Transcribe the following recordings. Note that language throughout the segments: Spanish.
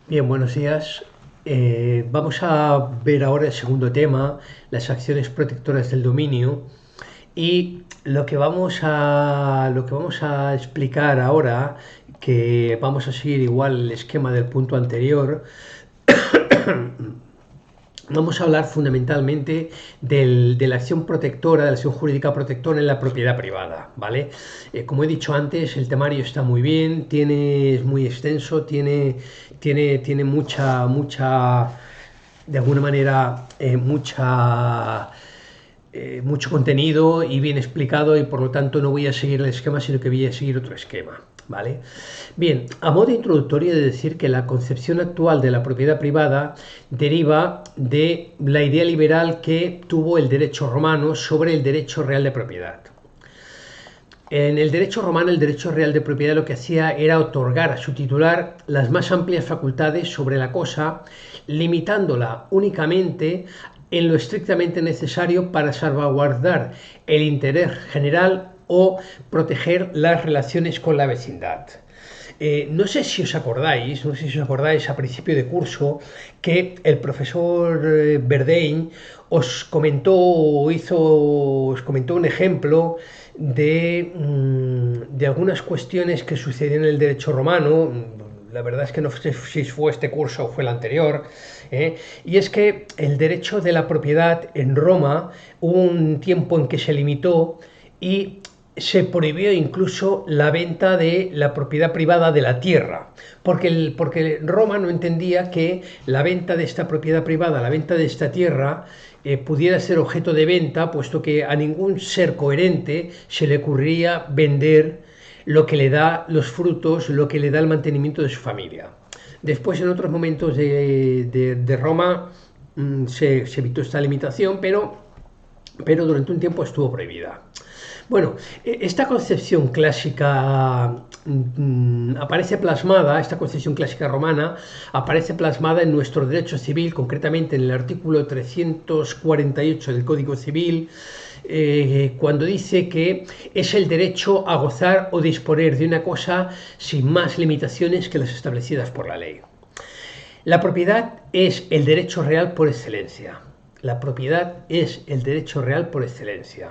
Bien, buenos días. Vamos a ver ahora el segundo tema, las acciones protectoras del dominio. Y lo que vamos a explicar ahora, que vamos a seguir igual el esquema del punto anterior, vamos a hablar fundamentalmente de la acción protectora, de la acción jurídica protectora en la propiedad privada, ¿vale? Como he dicho antes, el temario está muy bien, es muy extenso, tiene de alguna manera, mucho contenido y bien explicado, y por lo tanto no voy a seguir el esquema, sino que voy a seguir otro esquema, ¿vale? Bien, a modo introductorio he de decir que la concepción actual de la propiedad privada deriva de la idea liberal que tuvo el derecho romano sobre el derecho real de propiedad. En el derecho romano, el derecho real de propiedad lo que hacía era otorgar a su titular las más amplias facultades sobre la cosa, limitándola únicamente en lo estrictamente necesario para salvaguardar el interés general o proteger las relaciones con la vecindad. No sé si os acordáis a principio de curso que el profesor Verdein os comentó un ejemplo de algunas cuestiones que sucedían en el derecho romano. La verdad es que no sé si fue este curso o fue el anterior, y es que el derecho de la propiedad en Roma hubo un tiempo en que se limitó y se prohibió incluso la venta de la propiedad privada de la tierra, porque Roma no entendía que la venta de esta propiedad privada, la venta de esta tierra, pudiera ser objeto de venta, puesto que a ningún ser coherente se le ocurriría vender lo que le da los frutos, lo que le da el mantenimiento de su familia. Después, en otros momentos de Roma, se evitó esta limitación, pero durante un tiempo estuvo prohibida. Bueno, esta concepción clásica esta concepción clásica romana aparece plasmada en nuestro derecho civil, concretamente en el artículo 348 del Código Civil, cuando dice que es el derecho a gozar o disponer de una cosa sin más limitaciones que las establecidas por la ley. La propiedad es el derecho real por excelencia. La propiedad es el derecho real por excelencia.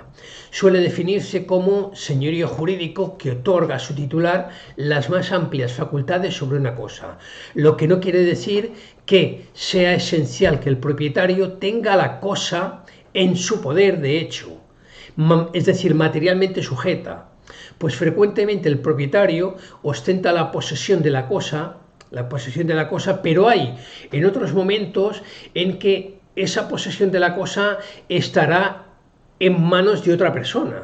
Suele definirse como señorío jurídico que otorga a su titular las más amplias facultades sobre una cosa, lo que no quiere decir que sea esencial que el propietario tenga la cosa en su poder de hecho, es decir, materialmente sujeta, pues frecuentemente el propietario ostenta la posesión de la cosa, pero hay en otros momentos en que esa posesión de la cosa estará en manos de otra persona.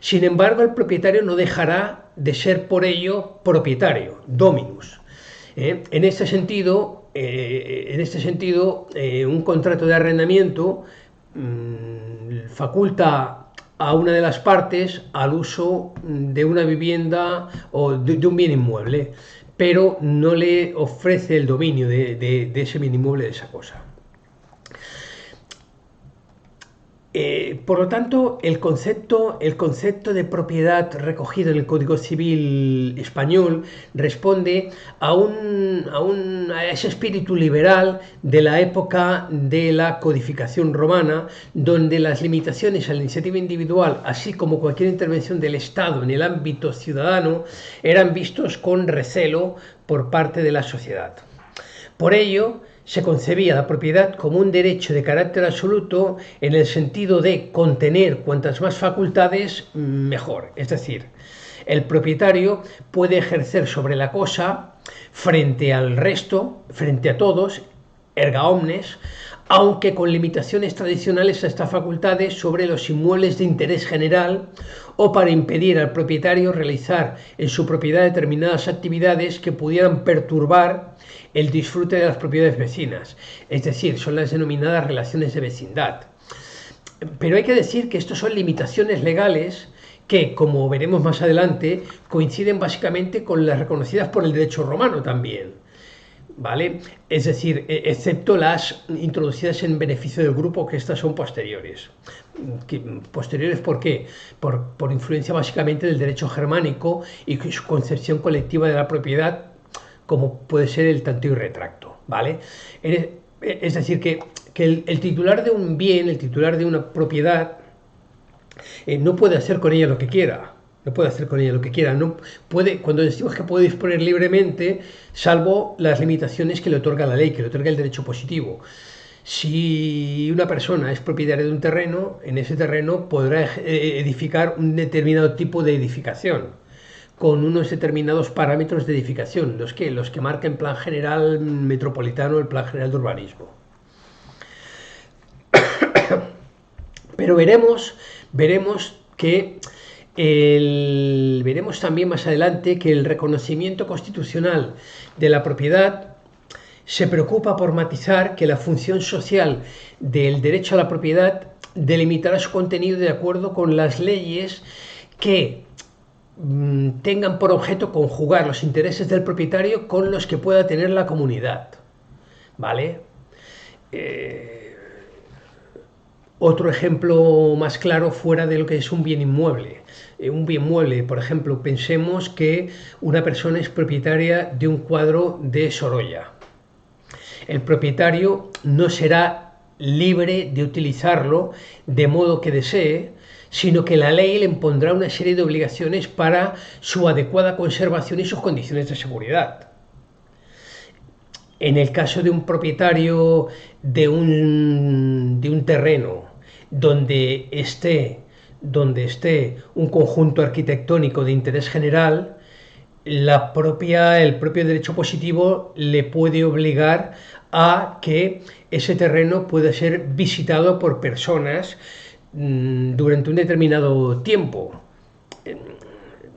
Sin embargo, el propietario no dejará de ser por ello propietario, dominus. Un contrato de arrendamiento faculta a una de las partes al uso de una vivienda o de un bien inmueble, pero no le ofrece el dominio de ese bien inmueble, de esa cosa. Por lo tanto, el concepto de propiedad recogido en el Código Civil español responde a ese espíritu liberal de la época de la codificación romana, donde las limitaciones a la iniciativa individual, así como cualquier intervención del Estado en el ámbito ciudadano, eran vistos con recelo por parte de la sociedad. Por ello, se concebía la propiedad como un derecho de carácter absoluto en el sentido de contener cuantas más facultades, mejor. Es decir, el propietario puede ejercer sobre la cosa frente al resto, frente a todos, erga omnes, aunque con limitaciones tradicionales a estas facultades sobre los inmuebles de interés general o para impedir al propietario realizar en su propiedad determinadas actividades que pudieran perturbar el disfrute de las propiedades vecinas, es decir, son las denominadas relaciones de vecindad. Pero hay que decir que estos son limitaciones legales que, como veremos más adelante, coinciden básicamente con las reconocidas por el derecho romano también, ¿vale? Es decir, excepto las introducidas en beneficio del grupo, que estas son posteriores. ¿Posteriores por qué? Por influencia básicamente del derecho germánico y su concepción colectiva de la propiedad como puede ser el tanteo y retracto, ¿vale? Es decir, que el titular de un bien, el titular de una propiedad, no puede hacer con ella lo que quiera. No puede hacer con ella lo que quiera. No puede, cuando decimos que puede disponer libremente, salvo las limitaciones que le otorga la ley, que le otorga el derecho positivo. Si una persona es propietaria de un terreno, en ese terreno podrá edificar un determinado tipo de edificación, con unos determinados parámetros de edificación, los que marca el plan general metropolitano, el plan general de urbanismo. Pero veremos que veremos también más adelante que el reconocimiento constitucional de la propiedad se preocupa por matizar que la función social del derecho a la propiedad delimitará su contenido de acuerdo con las leyes que tengan por objeto conjugar los intereses del propietario con los que pueda tener la comunidad. ¿Vale? Otro ejemplo más claro fuera de lo que es un bien inmueble. Un bien mueble, por ejemplo, pensemos que una persona es propietaria de un cuadro de Sorolla. El propietario no será libre de utilizarlo de modo que desee, sino que la ley le impondrá una serie de obligaciones para su adecuada conservación y sus condiciones de seguridad. En el caso de un propietario de un terreno donde esté un conjunto arquitectónico de interés general, el propio derecho positivo le puede obligar a que ese terreno pueda ser visitado por personas durante un determinado tiempo.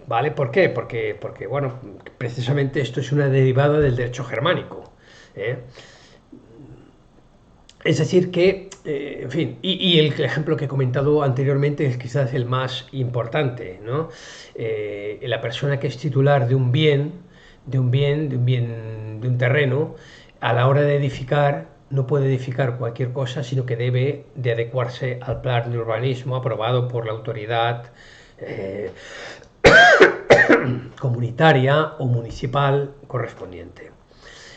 ¿Vale? ¿Por qué? Porque, bueno, precisamente esto es una derivada del derecho germánico. Es decir que, en fin, y el ejemplo que he comentado anteriormente es quizás el más importante, ¿no? La persona que es titular de un bien, de un terreno, a la hora de edificar, no puede edificar cualquier cosa, sino que debe de adecuarse al plan de urbanismo aprobado por la autoridad comunitaria o municipal correspondiente,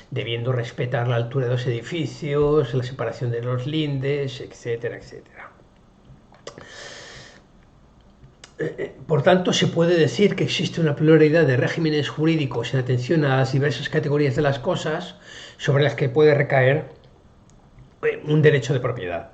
debiendo respetar la altura de los edificios, la separación de los lindes, etcétera, etcétera. Por tanto, se puede decir que existe una pluralidad de regímenes jurídicos en atención a las diversas categorías de las cosas sobre las que puede recaer un derecho de propiedad.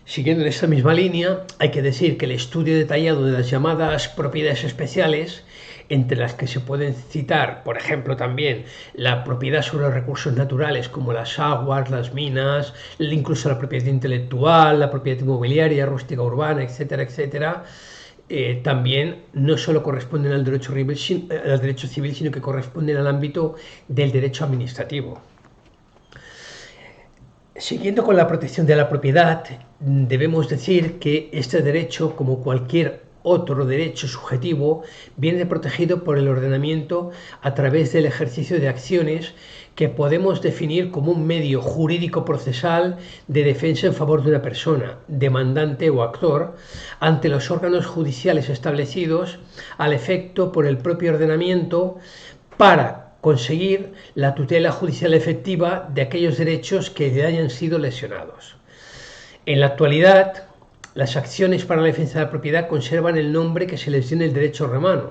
Siguiendo en esta misma línea, hay que decir que el estudio detallado de las llamadas propiedades especiales, entre las que se pueden citar, por ejemplo, también la propiedad sobre los recursos naturales como las aguas, las minas, incluso la propiedad intelectual, la propiedad inmobiliaria, rústica, urbana, etcétera, etcétera, también no solo corresponden al derecho civil, sino que corresponden al ámbito del derecho administrativo. Siguiendo con la protección de la propiedad, debemos decir que este derecho, como cualquier otro derecho subjetivo, viene protegido por el ordenamiento a través del ejercicio de acciones que podemos definir como un medio jurídico procesal de defensa en favor de una persona, demandante o actor, ante los órganos judiciales establecidos al efecto por el propio ordenamiento para conseguir la tutela judicial efectiva de aquellos derechos que le hayan sido lesionados. En la actualidad, las acciones para la defensa de la propiedad conservan el nombre que se les dio en el derecho romano.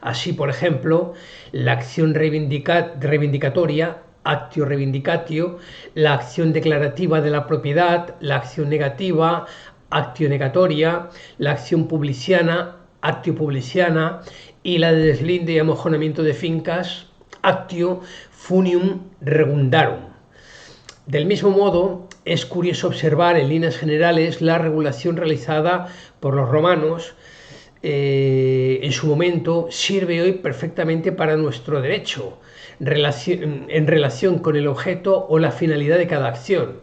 Así, por ejemplo, la acción reivindicatoria, actio reivindicatio, la acción declarativa de la propiedad, la acción negativa, actio negatoria, la acción publiciana, actio publiciana, y la de deslinde y amojonamiento de fincas, actio funium regundarum. Del mismo modo, es curioso observar en líneas generales la regulación realizada por los romanos en su momento sirve hoy perfectamente para nuestro derecho en relación con el objeto o la finalidad de cada acción,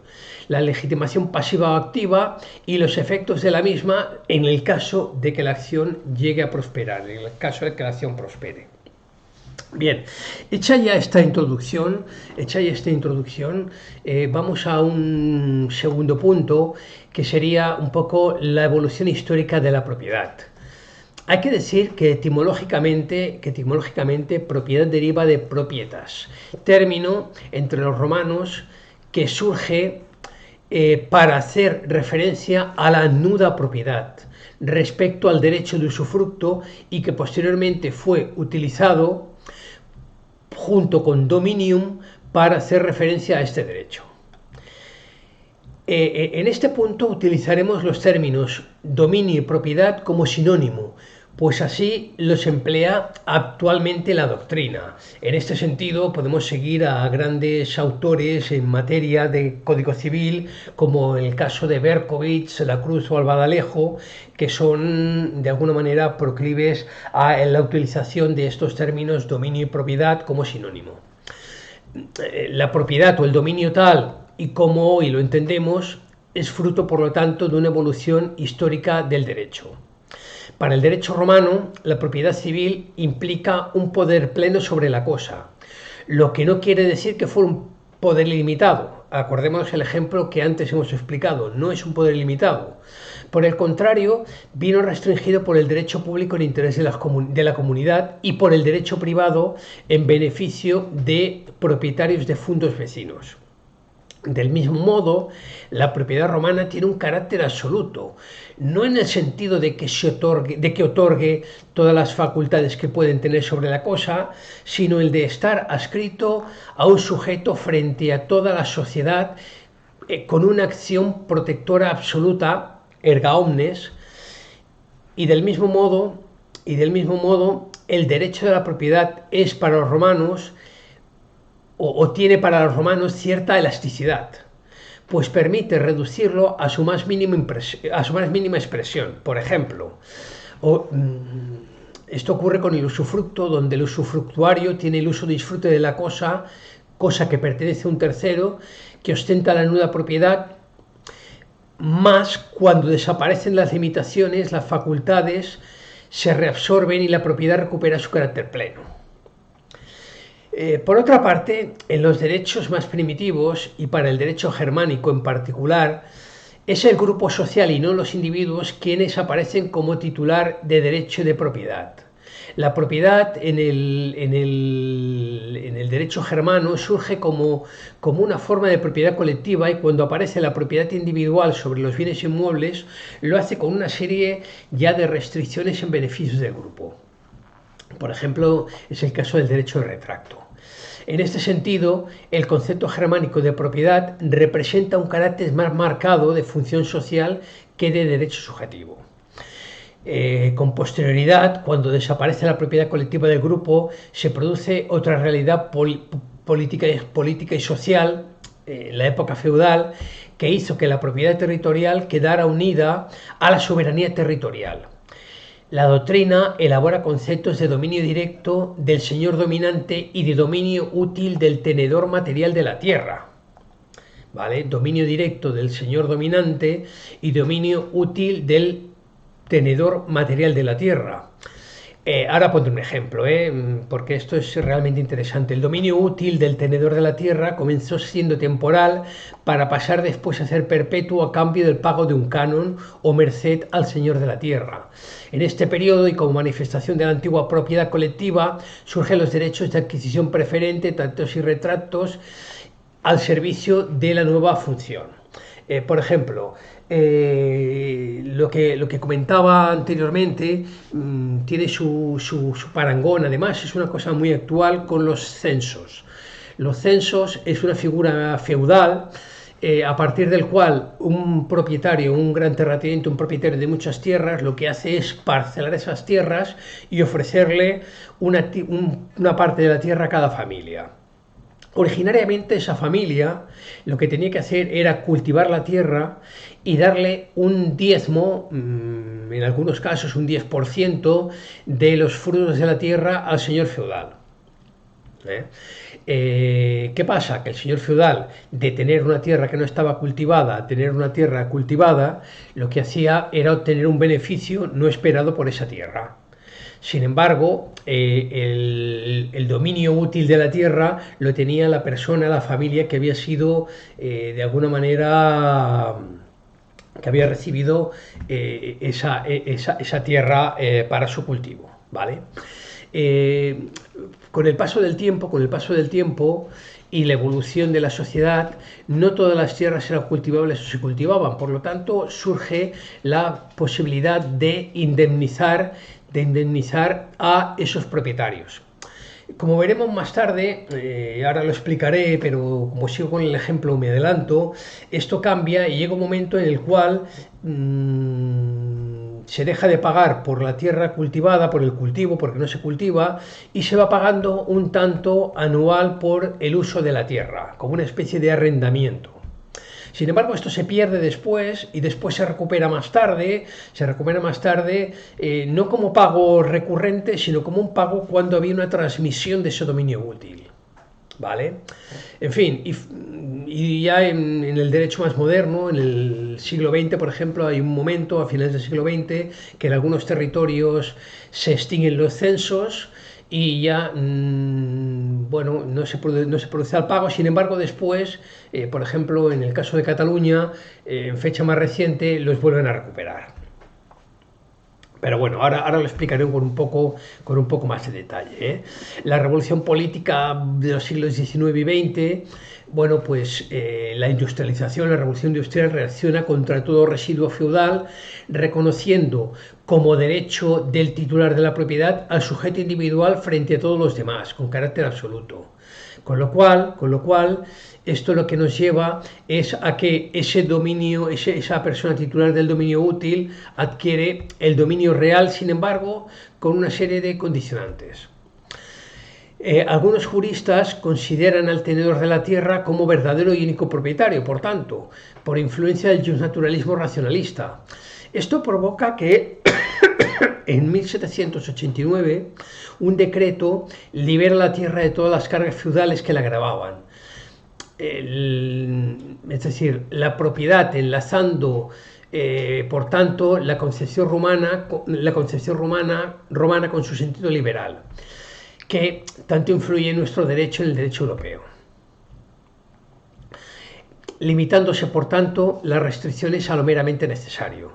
la legitimación pasiva o activa y los efectos de la misma en el caso de que la acción llegue a prosperar, en el caso de que la acción prospere. Bien, hecha ya esta introducción, vamos a un segundo punto que sería un poco la evolución histórica de la propiedad. Hay que decir que etimológicamente propiedad deriva de propietas, término entre los romanos que surge para hacer referencia a la nuda propiedad respecto al derecho de usufructo y que posteriormente fue utilizado junto con dominium para hacer referencia a este derecho. En este punto utilizaremos los términos dominio y propiedad como sinónimo, pues así los emplea actualmente la doctrina. En este sentido podemos seguir a grandes autores en materia de Código Civil, como el caso de Berkovich, La Cruz o Albadalejo, que son de alguna manera proclives a la utilización de estos términos dominio y propiedad como sinónimo. La propiedad o el dominio tal y como hoy lo entendemos es fruto, por lo tanto, de una evolución histórica del derecho. Para el derecho romano, la propiedad civil implica un poder pleno sobre la cosa, lo que no quiere decir que fuera un poder ilimitado. Acordémonos el ejemplo que antes hemos explicado, no es un poder ilimitado. Por el contrario, vino restringido por el derecho público en interés de la comunidad y por el derecho privado en beneficio de propietarios de fundos vecinos. Del mismo modo, la propiedad romana tiene un carácter absoluto, no en el sentido de que otorgue todas las facultades que pueden tener sobre la cosa, sino el de estar adscrito a un sujeto frente a toda la sociedad con una acción protectora absoluta, erga omnes, y del mismo modo, el derecho de la propiedad es para los romanos o tiene para los romanos cierta elasticidad, pues permite reducirlo a su más mínima expresión. Por ejemplo, esto ocurre con el usufructo, donde el usufructuario tiene el uso de disfrute de la cosa que pertenece a un tercero, que ostenta la nuda propiedad, más cuando desaparecen las limitaciones, las facultades se reabsorben y la propiedad recupera su carácter pleno. Por otra parte, en los derechos más primitivos, y para el derecho germánico en particular, es el grupo social y no los individuos quienes aparecen como titular de derecho de propiedad. La propiedad en el derecho germano surge como una forma de propiedad colectiva, y cuando aparece la propiedad individual sobre los bienes inmuebles lo hace con una serie ya de restricciones en beneficio del grupo. Por ejemplo, es el caso del derecho de retracto. En este sentido, el concepto germánico de propiedad representa un carácter más marcado de función social que de derecho subjetivo. Con posterioridad, cuando desaparece la propiedad colectiva del grupo, se produce otra realidad política y social, la época feudal, que hizo que la propiedad territorial quedara unida a la soberanía territorial. La doctrina elabora conceptos de dominio directo del señor dominante y de dominio útil del tenedor material de la tierra. ¿Vale? Dominio directo del señor dominante y dominio útil del tenedor material de la tierra. Ahora pondré un ejemplo, porque esto es realmente interesante. El dominio útil del tenedor de la tierra comenzó siendo temporal para pasar después a ser perpetuo a cambio del pago de un canon o merced al señor de la tierra. En este periodo, y como manifestación de la antigua propiedad colectiva, surgen los derechos de adquisición preferente, tractos y retractos, al servicio de la nueva función. Por ejemplo, lo que comentaba anteriormente tiene su parangón. Además, es una cosa muy actual con los censos. Los censos es una figura feudal a partir del cual un propietario, un gran terrateniente, un propietario de muchas tierras, lo que hace es parcelar esas tierras y ofrecerle una parte de la tierra a cada familia. Originariamente esa familia lo que tenía que hacer era cultivar la tierra y darle un diezmo, en algunos casos un 10% de los frutos de la tierra al señor feudal. ¿Qué pasa? Que el señor feudal, de tener una tierra que no estaba cultivada a tener una tierra cultivada, lo que hacía era obtener un beneficio no esperado por esa tierra. Sin embargo, el dominio útil de la tierra lo tenía la persona, la familia que había sido de alguna manera que había recibido esa tierra para su cultivo, ¿vale? Eh, con el paso del tiempo y la evolución de la sociedad, no todas las tierras eran cultivables o se cultivaban, por lo tanto surge la posibilidad de indemnizar a esos propietarios. Como veremos más tarde, ahora lo explicaré, pero como sigo con el ejemplo me adelanto, esto cambia y llega un momento en el cual se deja de pagar por la tierra cultivada, por el cultivo, porque no se cultiva, y se va pagando un tanto anual por el uso de la tierra, como una especie de arrendamiento. Sin embargo, esto se pierde después y después se recupera más tarde, no como pago recurrente, sino como un pago cuando había una transmisión de ese dominio útil. ¿Vale? En fin, y ya en el derecho más moderno, en el siglo XX, por ejemplo, hay un momento a finales del siglo XX que en algunos territorios se extinguen los censos y ya bueno, no se produce el pago. Sin embargo, después, por ejemplo, en el caso de Cataluña, en fecha más reciente, los vuelven a recuperar. Pero bueno, ahora lo explicaré con un poco más de detalle, ¿eh? La revolución política de los siglos XIX y XX, bueno, pues la industrialización, la revolución industrial reacciona contra todo residuo feudal, reconociendo como derecho del titular de la propiedad al sujeto individual frente a todos los demás, con carácter absoluto. Con lo cual, esto lo que nos lleva es a que ese dominio, esa persona titular del dominio útil adquiere el dominio real, sin embargo, con una serie de condicionantes. Algunos juristas consideran al tenedor de la tierra como verdadero y único propietario, por tanto, por influencia del justnaturalismo racionalista. Esto provoca que en 1789 un decreto libera la tierra de todas las cargas feudales que la gravaban. Es decir, la propiedad enlazando, por tanto, la concepción romana con su sentido liberal, que tanto influye en nuestro derecho, en el derecho europeo, limitándose, por tanto, las restricciones a lo meramente necesario.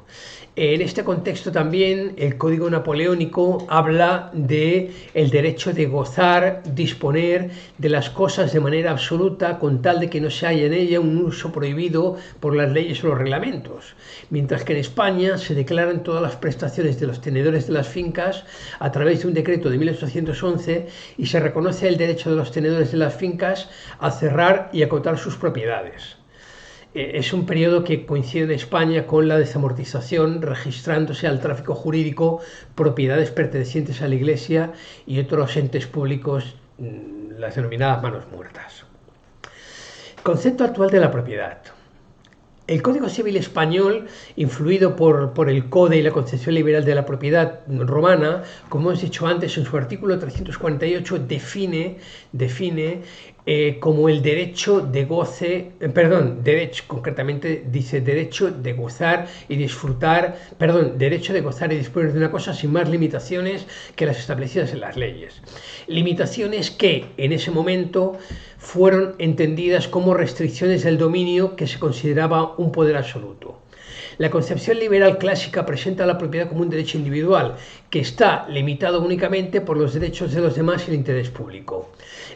En este contexto también el Código Napoleónico habla de el derecho de gozar, disponer de las cosas de manera absoluta con tal de que no se haya en ella un uso prohibido por las leyes o los reglamentos, mientras que en España se declaran todas las prestaciones de los tenedores de las fincas a través de un decreto de 1811 y se reconoce el derecho de los tenedores de las fincas a cerrar y acotar sus propiedades. Es un periodo que coincide en España con la desamortización, registrándose al tráfico jurídico propiedades pertenecientes a la Iglesia y otros entes públicos, las denominadas manos muertas. Concepto actual de la propiedad. El Código Civil español, influido por el Code y la concepción liberal de la propiedad romana, como hemos dicho antes, en su artículo 348 define como el derecho de goce, concretamente dice derecho de gozar y disfrutar, derecho de gozar y disponer de una cosa sin más limitaciones que las establecidas en las leyes. Limitaciones que en ese momento fueron entendidas como restricciones del dominio que se consideraba un poder absoluto. La concepción liberal clásica presenta la propiedad como un derecho individual que está limitado únicamente por los derechos de los demás y el interés público.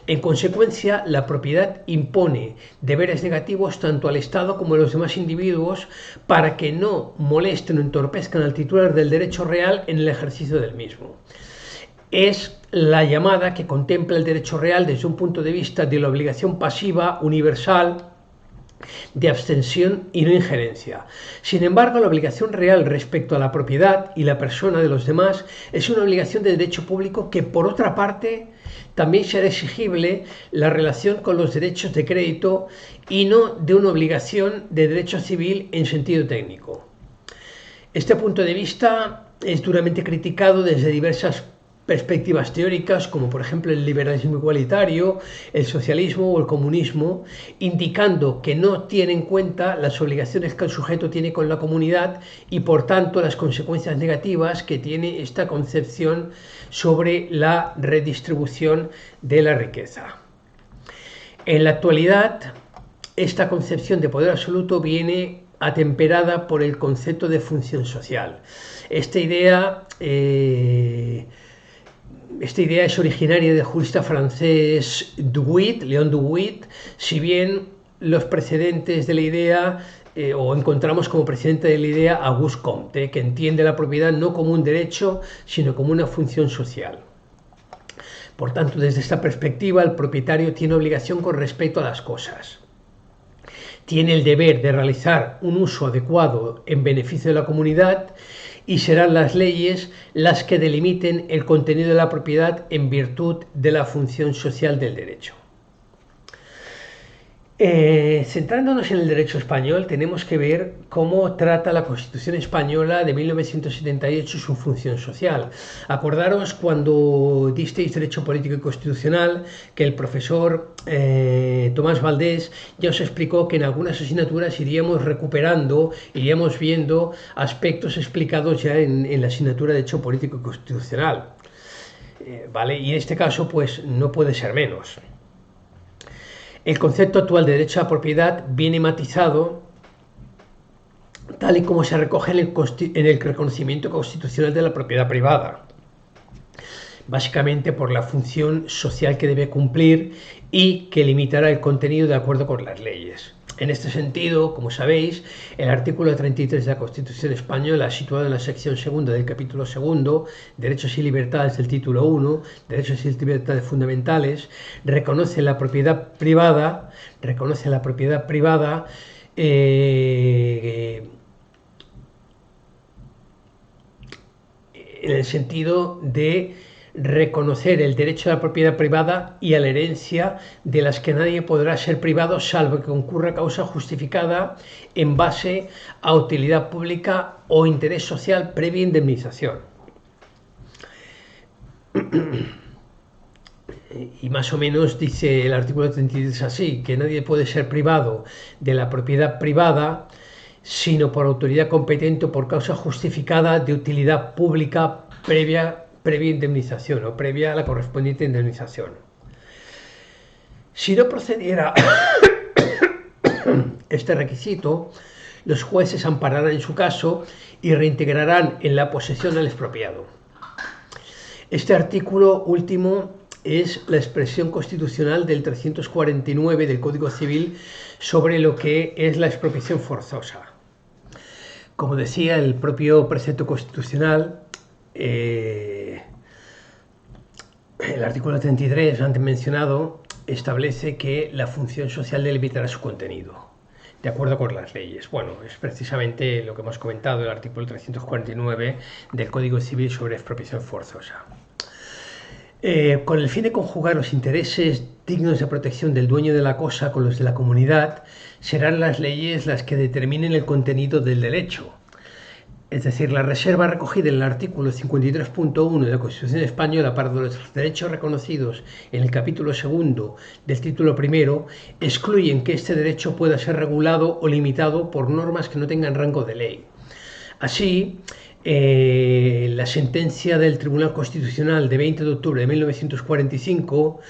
En consecuencia, la propiedad impone deberes negativos tanto al Estado como a los demás individuos para que no molesten o entorpezcan al titular del derecho real en el ejercicio del mismo. Es la llamada que contempla el derecho real desde un punto de vista de la obligación pasiva universal de abstención y no injerencia. Sin embargo, la obligación real respecto a la propiedad y la persona de los demás es una obligación de derecho público que, por otra parte, también será exigible la relación con los derechos de crédito y no de una obligación de derecho civil en sentido técnico. Este punto de vista es duramente criticado desde diversas perspectivas teóricas, como por ejemplo el liberalismo igualitario, el socialismo o el comunismo, indicando que no tiene en cuenta las obligaciones que el sujeto tiene con la comunidad y por tanto las consecuencias negativas que tiene esta concepción sobre la redistribución de la riqueza. En la actualidad, esta concepción de poder absoluto viene atemperada por el concepto de función social. Esta idea es originaria del jurista francés Léon Duguit, si bien los precedentes de la idea o encontramos como precedente de la idea a Auguste Comte, que entiende la propiedad no como un derecho, sino como una función social. Por tanto, desde esta perspectiva, el propietario tiene obligación con respecto a las cosas. Tiene el deber de realizar un uso adecuado en beneficio de la comunidad y serán las leyes las que delimiten el contenido de la propiedad en virtud de la función social del derecho. Centrándonos en el derecho español, tenemos que ver cómo trata la Constitución española de 1978 su función social. Acordaros cuando disteis Derecho Político y Constitucional que el profesor Tomás Valdés ya os explicó que en algunas asignaturas iríamos recuperando, iríamos viendo aspectos explicados ya en la asignatura de Derecho Político y Constitucional. ¿Vale? Y en este caso, pues no puede ser menos. El concepto actual de derecho a la propiedad viene matizado tal y como se recoge en el reconocimiento constitucional de la propiedad privada, básicamente por la función social que debe cumplir y que limitará el contenido de acuerdo con las leyes. En este sentido, como sabéis, el artículo 33 de la Constitución española, situado en la sección segunda del capítulo segundo, Derechos y Libertades del título 1, Derechos y Libertades Fundamentales, reconoce la propiedad privada, en el sentido de reconocer el derecho a la propiedad privada y a la herencia, de las que nadie podrá ser privado salvo que concurra causa justificada en base a utilidad pública o interés social previa indemnización. Y más o menos dice el artículo 33 así, que nadie puede ser privado de la propiedad privada sino por autoridad competente o por causa justificada de utilidad pública previa indemnización o previa a la correspondiente indemnización. Si no procediera este requisito, los jueces ampararán en su caso y reintegrarán en la posesión al expropiado. Este artículo último es la expresión constitucional del 349 del Código Civil sobre lo que es la expropiación forzosa. Como decía el propio precepto constitucional, el artículo 33, antes mencionado, establece que la función social delimitará su contenido, de acuerdo con las leyes. Bueno, es precisamente lo que hemos comentado, el artículo 349 del Código Civil sobre expropiación forzosa. Con el fin de conjugar los intereses dignos de protección del dueño de la cosa con los de la comunidad, serán las leyes las que determinen el contenido del derecho. Es decir, la reserva recogida en el artículo 53.1 de la Constitución española para los derechos reconocidos en el capítulo segundo del título primero excluyen que este derecho pueda ser regulado o limitado por normas que no tengan rango de ley. Así, la sentencia del Tribunal Constitucional de 20 de octubre de 1945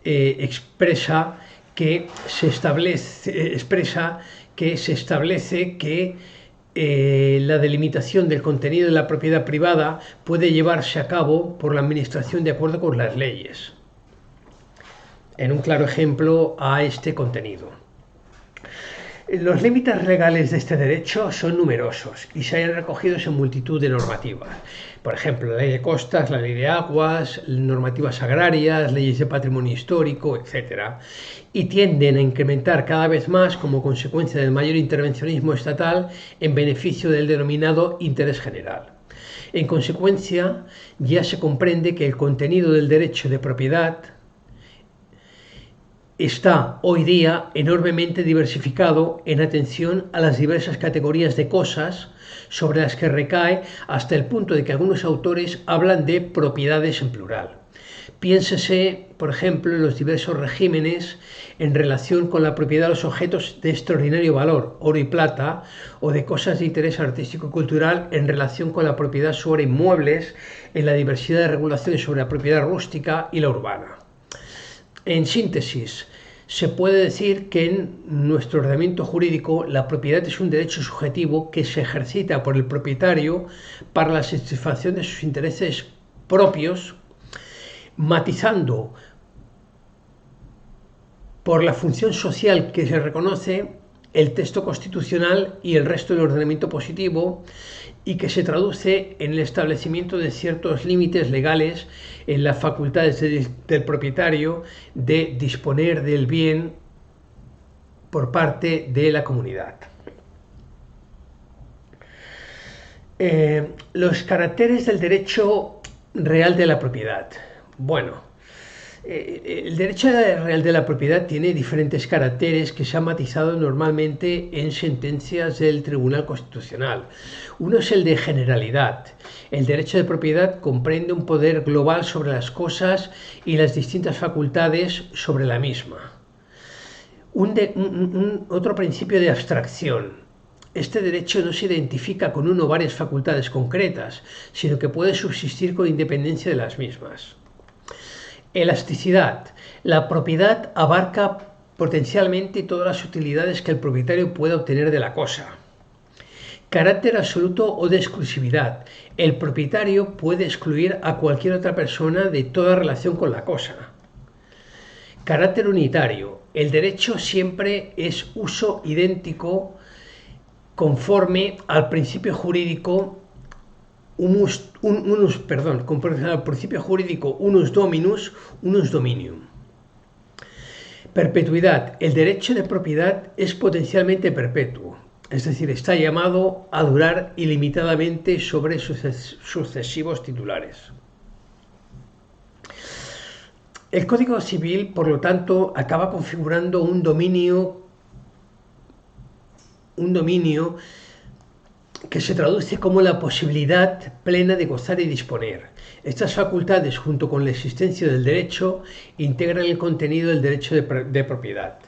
expresa que se establece que la delimitación del contenido de la propiedad privada puede llevarse a cabo por la Administración de acuerdo con las leyes. En un claro ejemplo a este contenido. Los límites legales de este derecho son numerosos y se hallan recogidos en multitud de normativas. Por ejemplo, la ley de costas, la ley de aguas, normativas agrarias, leyes de patrimonio histórico, etc. Y tienden a incrementar cada vez más como consecuencia del mayor intervencionismo estatal en beneficio del denominado interés general. En consecuencia, ya se comprende que el contenido del derecho de propiedad está hoy día enormemente diversificado en atención a las diversas categorías de cosas sobre las que recae, hasta el punto de que algunos autores hablan de propiedades en plural. Piénsese, por ejemplo, en los diversos regímenes en relación con la propiedad de los objetos de extraordinario valor, oro y plata, o de cosas de interés artístico y cultural en relación con la propiedad sobre inmuebles, en la diversidad de regulaciones sobre la propiedad rústica y la urbana. En síntesis, se puede decir que en nuestro ordenamiento jurídico la propiedad es un derecho subjetivo que se ejercita por el propietario para la satisfacción de sus intereses propios, matizando por la función social que se reconoce el texto constitucional y el resto del ordenamiento positivo, y que se traduce en el establecimiento de ciertos límites legales en las facultades del propietario de disponer del bien por parte de la comunidad. Los caracteres del derecho real de la propiedad. Bueno, el derecho real de la propiedad tiene diferentes caracteres que se han matizado normalmente en sentencias del Tribunal Constitucional. Uno es el de generalidad. El derecho de propiedad comprende un poder global sobre las cosas y las distintas facultades sobre la misma. Otro principio de abstracción. Este derecho no se identifica con una o varias facultades concretas, sino que puede subsistir con independencia de las mismas. Elasticidad. La propiedad abarca potencialmente todas las utilidades que el propietario pueda obtener de la cosa. Carácter absoluto o de exclusividad. El propietario puede excluir a cualquier otra persona de toda relación con la cosa. Carácter unitario. El derecho siempre es uso idéntico conforme al principio jurídico al principio jurídico unus dominus, unus dominium. Perpetuidad. El derecho de propiedad es potencialmente perpetuo, es decir, está llamado a durar ilimitadamente sobre sucesivos titulares. El Código Civil, por lo tanto, acaba configurando un dominio que se traduce como la posibilidad plena de gozar y disponer. Estas facultades, junto con la existencia del derecho, integran el contenido del derecho de propiedad.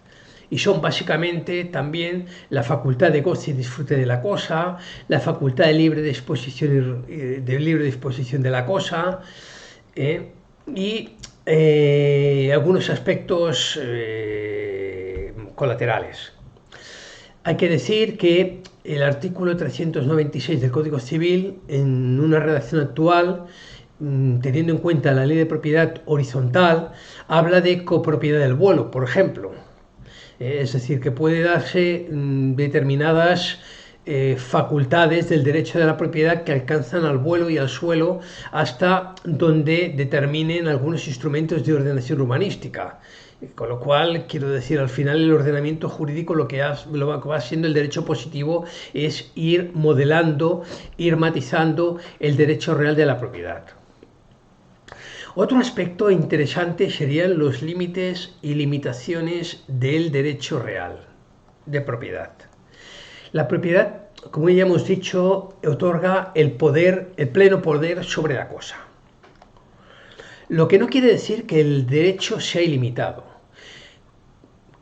Y son básicamente también la facultad de goce y disfrute de la cosa, la facultad de libre disposición de la cosa, y algunos aspectos colaterales. Hay que decir que el artículo 396 del Código Civil, en una redacción actual, teniendo en cuenta la ley de propiedad horizontal, habla de copropiedad del vuelo, por ejemplo. Es decir, que puede darse determinadas facultades del derecho de la propiedad que alcanzan al vuelo y al suelo hasta donde determinen algunos instrumentos de ordenación urbanística. Con lo cual, quiero decir, al final el ordenamiento jurídico lo que va siendo el derecho positivo es ir modelando, ir matizando el derecho real de la propiedad. Otro aspecto interesante serían los límites y limitaciones del derecho real de propiedad. La propiedad, como ya hemos dicho, otorga el pleno poder sobre la cosa. Lo que no quiere decir que el derecho sea ilimitado.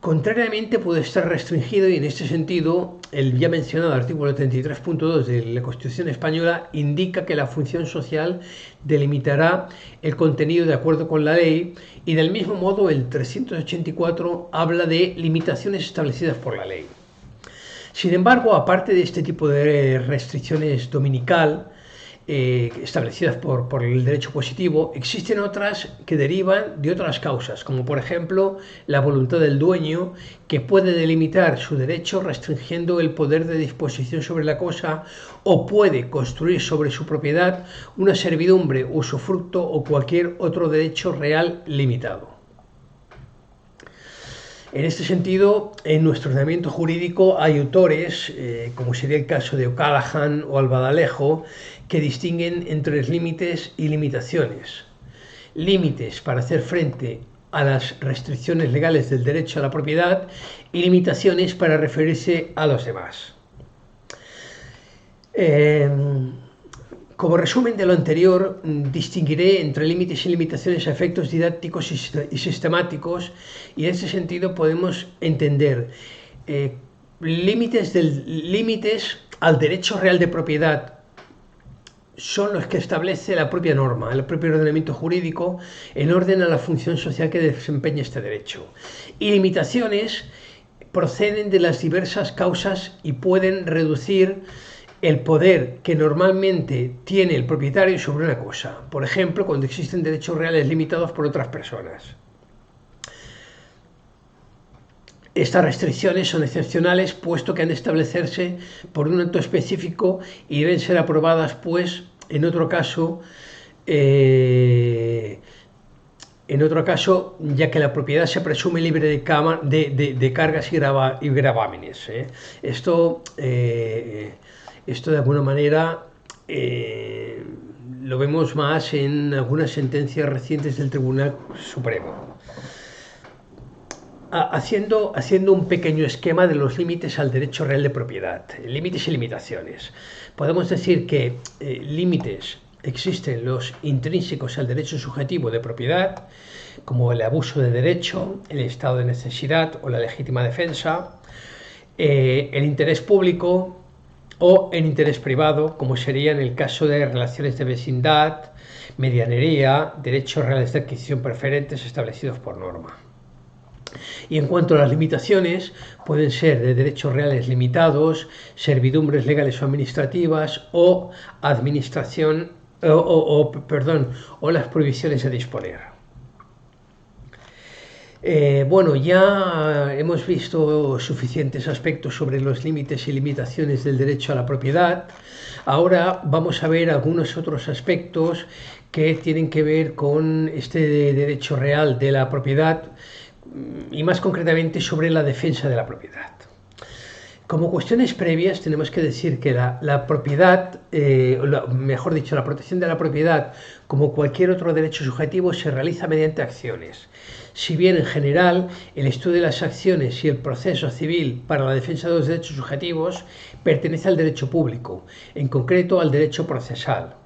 Contrariamente, puede estar restringido, y en este sentido el ya mencionado artículo 33.2 de la Constitución española indica que la función social delimitará el contenido de acuerdo con la ley, y del mismo modo el 384 habla de limitaciones establecidas por la ley. Sin embargo, aparte de este tipo de restricciones dominical establecidas por el derecho positivo, existen otras que derivan de otras causas, como por ejemplo la voluntad del dueño, que puede delimitar su derecho restringiendo el poder de disposición sobre la cosa, o puede construir sobre su propiedad una servidumbre, usufructo o cualquier otro derecho real limitado. En este sentido, en nuestro ordenamiento jurídico hay autores, como sería el caso de O'Callaghan o Albadalejo, que distinguen entre límites y limitaciones. Límites para hacer frente a las restricciones legales del derecho a la propiedad y limitaciones para referirse a los demás. Como resumen de lo anterior, distinguiré entre límites y limitaciones a efectos didácticos y sistemáticos, y en ese sentido podemos entender límites al derecho real de propiedad son los que establece la propia norma, el propio ordenamiento jurídico, en orden a la función social que desempeña este derecho. Y limitaciones proceden de las diversas causas y pueden reducir el poder que normalmente tiene el propietario sobre una cosa. Por ejemplo, cuando existen derechos reales limitados por otras personas. Estas restricciones son excepcionales, puesto que han de establecerse por un acto específico y deben ser aprobadas, pues, en otro caso, ya que la propiedad se presume libre de cargas y gravámenes. Esto de alguna manera lo vemos más en algunas sentencias recientes del Tribunal Supremo. Haciendo un pequeño esquema de los límites al derecho real de propiedad, límites y limitaciones. Podemos decir que límites existen los intrínsecos al derecho subjetivo de propiedad, como el abuso de derecho, el estado de necesidad o la legítima defensa, el interés público o el interés privado, como sería en el caso de relaciones de vecindad, medianería, derechos reales de adquisición preferentes establecidos por norma. Y en cuanto a las limitaciones, pueden ser de derechos reales limitados, servidumbres legales o administrativas o administración o las prohibiciones de disponer. Bueno, ya hemos visto suficientes aspectos sobre los límites y limitaciones del derecho a la propiedad. Ahora vamos a ver algunos otros aspectos que tienen que ver con este derecho real de la propiedad, y más concretamente sobre la defensa de la propiedad. Como cuestiones previas tenemos que decir que la propiedad, mejor dicho, la protección de la propiedad, como cualquier otro derecho subjetivo, se realiza mediante acciones. Si bien en general el estudio de las acciones y el proceso civil para la defensa de los derechos subjetivos pertenece al derecho público, en concreto al derecho procesal.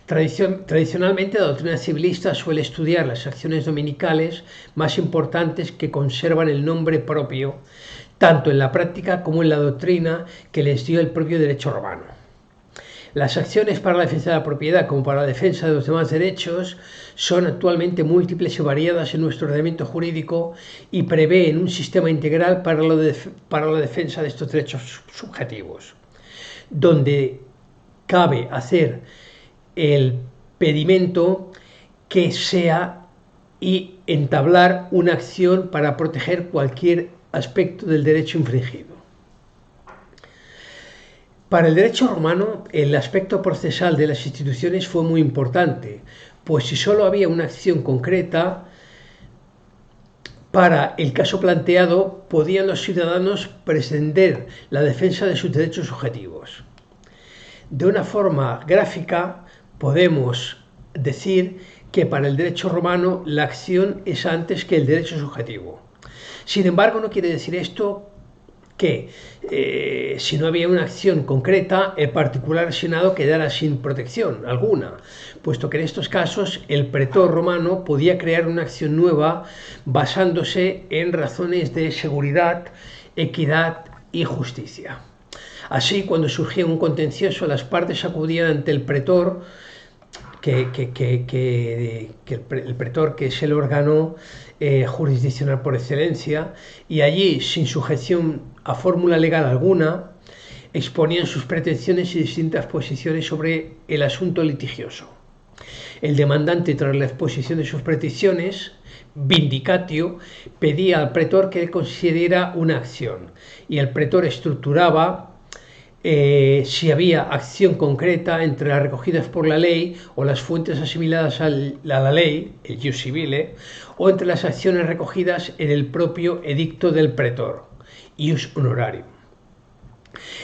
Tradicionalmente la doctrina civilista suele estudiar las acciones dominicales más importantes que conservan el nombre propio, tanto en la práctica como en la doctrina que les dio el propio derecho romano. Las acciones para la defensa de la propiedad como para la defensa de los demás derechos son actualmente múltiples y variadas en nuestro ordenamiento jurídico y prevén un sistema integral para la defensa de estos derechos subjetivos, donde cabe hacer el pedimento que sea y entablar una acción para proteger cualquier aspecto del derecho infringido. Para el derecho romano, el aspecto procesal de las instituciones fue muy importante, pues si solo había una acción concreta para el caso planteado, podían los ciudadanos pretender la defensa de sus derechos subjetivos. De una forma gráfica, podemos decir que para el derecho romano la acción es antes que el derecho subjetivo. Sin embargo, no quiere decir esto que si no había una acción concreta, el particular lesionado quedara sin protección alguna, puesto que en estos casos el pretor romano podía crear una acción nueva basándose en razones de seguridad, equidad y justicia. Así, cuando surgía un contencioso, las partes acudían ante el pretor, el pretor, que es el órgano jurisdiccional por excelencia, y allí, sin sujeción a fórmula legal alguna, exponían sus pretensiones y distintas posiciones sobre el asunto litigioso. El demandante, tras la exposición de sus peticiones, vindicatio, pedía al pretor que considera una acción, y el pretor estructuraba si había acción concreta entre las recogidas por la ley o las fuentes asimiladas a la ley, el ius civile, o entre las acciones recogidas en el propio edicto del pretor, ius honorarium.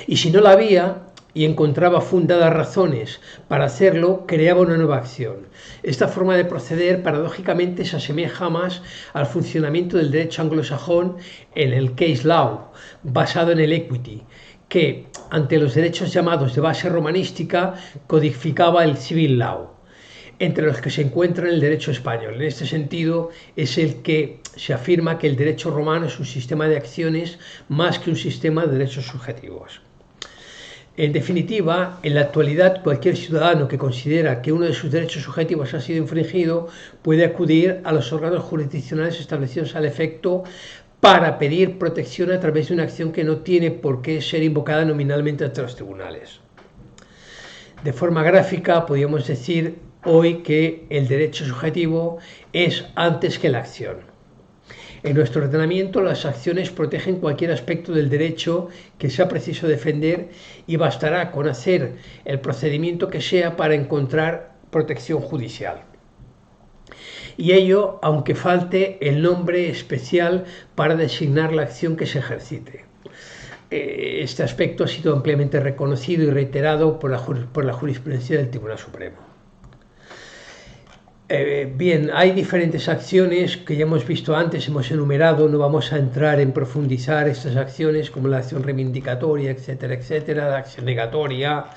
Y si no la había y encontraba fundadas razones para hacerlo, creaba una nueva acción. Esta forma de proceder paradójicamente se asemeja más al funcionamiento del derecho anglosajón en el case law, basado en el equity, que, ante los derechos llamados de base romanística, codificaba el civil law, entre los que se encuentra el derecho español. En este sentido, es el que se afirma que el derecho romano es un sistema de acciones más que un sistema de derechos subjetivos. En definitiva, en la actualidad, cualquier ciudadano que considera que uno de sus derechos subjetivos ha sido infringido puede acudir a los órganos jurisdiccionales establecidos al efecto para pedir protección a través de una acción que no tiene por qué ser invocada nominalmente ante los tribunales. De forma gráfica, podríamos decir hoy que el derecho subjetivo es antes que la acción. En nuestro ordenamiento, las acciones protegen cualquier aspecto del derecho que sea preciso defender y bastará con hacer el procedimiento que sea para encontrar protección judicial. Y ello aunque falte el nombre especial para designar la acción que se ejercite. Este aspecto ha sido ampliamente reconocido y reiterado por la jurisprudencia del Tribunal Supremo. Bien, hay diferentes acciones que ya hemos visto antes, hemos enumerado, no vamos a entrar en profundizar estas acciones como la acción reivindicatoria, etcétera, etcétera, la acción negatoria,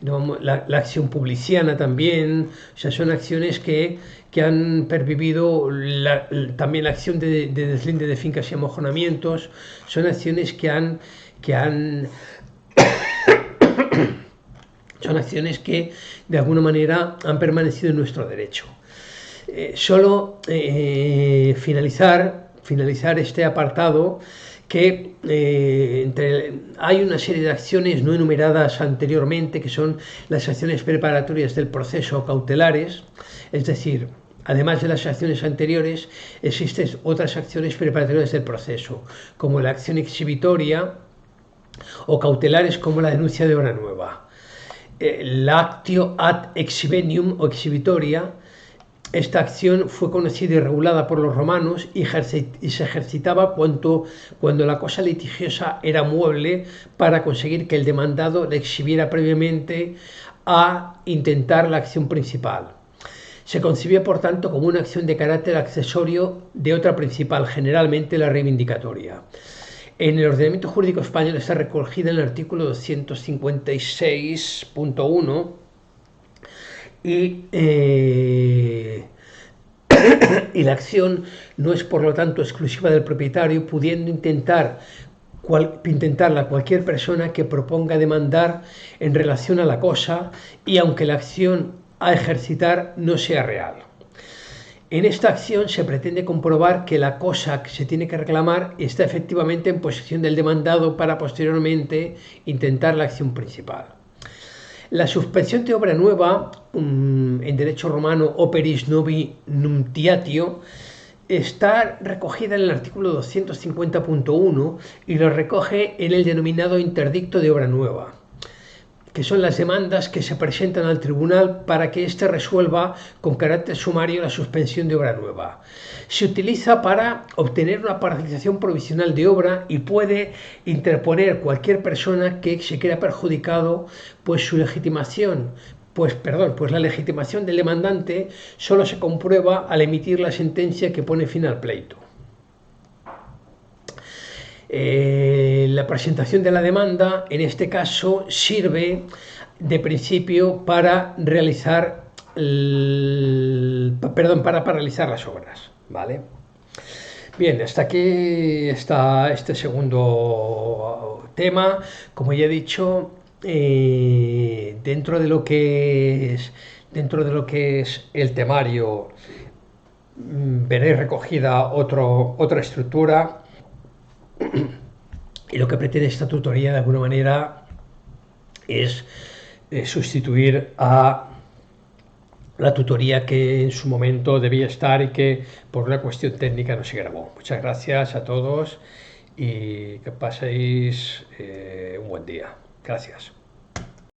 la acción publiciana también, o sea, son acciones que han pervivido, también la acción de deslinde de fincas y amojonamientos, son acciones son acciones que de alguna manera han permanecido en nuestro derecho. Solo finalizar este apartado que hay una serie de acciones no enumeradas anteriormente que son las acciones preparatorias del proceso cautelares, es decir, además de las acciones anteriores existen otras acciones preparatorias del proceso como la acción exhibitoria o cautelares como la denuncia de obra nueva. La actio ad exhibenium o exhibitoria. Esta acción fue conocida y regulada por los romanos y se ejercitaba cuando la cosa litigiosa era mueble para conseguir que el demandado la exhibiera previamente a intentar la acción principal. Se concibió, por tanto, como una acción de carácter accesorio de otra principal, generalmente la reivindicatoria. En el ordenamiento jurídico español está recogida en el artículo 256.1 y la acción no es por lo tanto exclusiva del propietario, pudiendo intentarla cualquier persona que proponga demandar en relación a la cosa y aunque la acción a ejercitar no sea real. En esta acción se pretende comprobar que la cosa que se tiene que reclamar está efectivamente en posesión del demandado para posteriormente intentar la acción principal. La suspensión de obra nueva, en derecho romano operis novi nuntiatio, está recogida en el artículo 250.1 y lo recoge en el denominado interdicto de obra nueva, que son las demandas que se presentan al tribunal para que éste resuelva con carácter sumario la suspensión de obra nueva. Se utiliza para obtener una paralización provisional de obra y puede interponer cualquier persona que se crea perjudicado, pues la legitimación del demandante solo se comprueba al emitir la sentencia que pone fin al pleito. La presentación de la demanda, en este caso, sirve de principio para para paralizar las obras, ¿vale? Bien, hasta aquí está este segundo tema. Como ya he dicho, dentro de lo que es el temario, veréis recogida otra estructura. Y lo que pretende esta tutoría de alguna manera es sustituir a la tutoría que en su momento debía estar y que por una cuestión técnica no se grabó. Muchas gracias a todos y que paséis un buen día. Gracias.